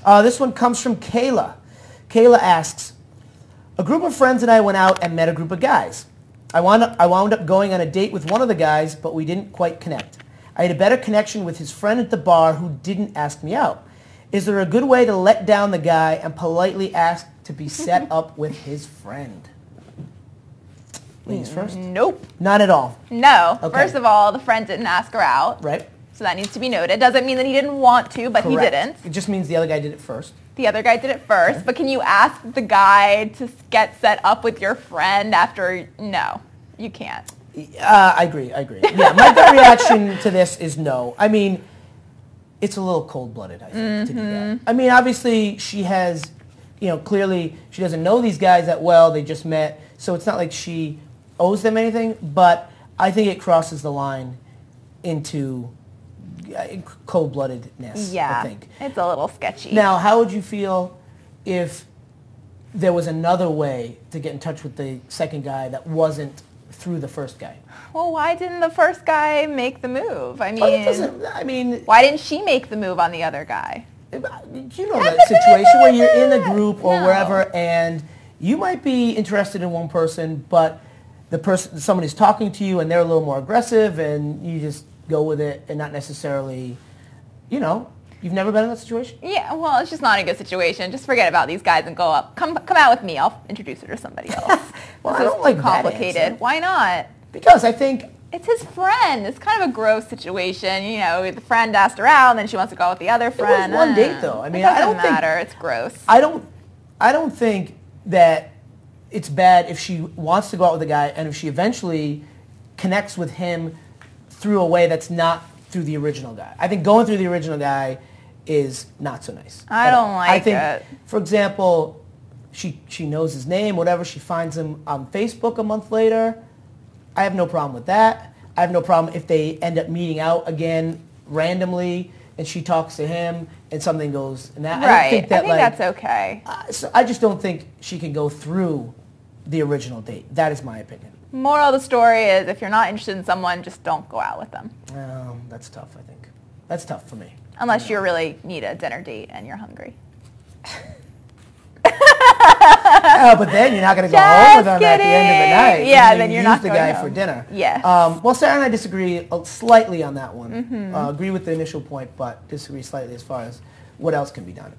This one comes from Kayla. Kayla asks, a group of friends and I went out and met a group of guys. I wound up going on a date with one of the guys, but we didn't quite connect. I had a better connection with his friend at the bar who didn't ask me out. Is there a good way to let down the guy and politely ask to be set up with his friend? Ladies first? Nope. Not at all. No. Okay. First of all, the friend didn't ask her out. Right. So that needs to be noted. Doesn't mean that he didn't want to, but Correct. he didn't. It just means the other guy did it first. The other guy did it first. Okay. But can you ask the guy to get set up with your friend after? No, you can't. I agree. Yeah, my gut reaction to this is no. I mean, it's a little cold-blooded, I think, to do that. I mean, obviously, she has, clearly she doesn't know these guys that well. They just met. So it's not like she owes them anything. But I think it crosses the line into cold-bloodedness, Yeah, I think. It's a little sketchy. Now, how would you feel if there was another way to get in touch with the second guy that wasn't through the first guy? Well, why didn't the first guy make the move? Why didn't she make the move on the other guy? You know that situation where you're in a group or wherever, and you might be interested in one person, but somebody's talking to you and they're a little more aggressive, and you just go with it and not necessarily, you've never been in that situation? Yeah, well, it's just not a good situation. Just forget about these guys and go up. Come out with me. I'll introduce her to somebody else. Well, this I don't is like too that complicated. answer. Why not? Because I think it's his friend. It's kind of a gross situation. The friend asked her out, and then she wants to go out with the other friend. It was one date, though. I mean, it doesn't I don't matter. It's gross. I don't think that it's bad if she wants to go out with a guy and if she eventually connects with him through a way that's not through the original guy. I think going through the original guy is not so nice. I don't like it. I think, for example, she knows his name, whatever. She finds him on Facebook a month later. I have no problem with that. I have no problem if they end up meeting out again randomly and she talks to him and something goes in that. Right. I think that's okay. So I just don't think she can go through the original date. That is my opinion. Moral of the story is if you're not interested in someone, just don't go out with them. That's tough, I think. That's tough for me. Unless you really need a dinner date and you're hungry. But then you're not going to go home with them at the end of the night. Yeah, then you're not the going guy home. for dinner. Yes. Well, Sarah and I disagree slightly on that one. Agree with the initial point, but disagree slightly as far as what else can be done.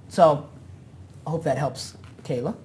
So I hope that helps, Kayla.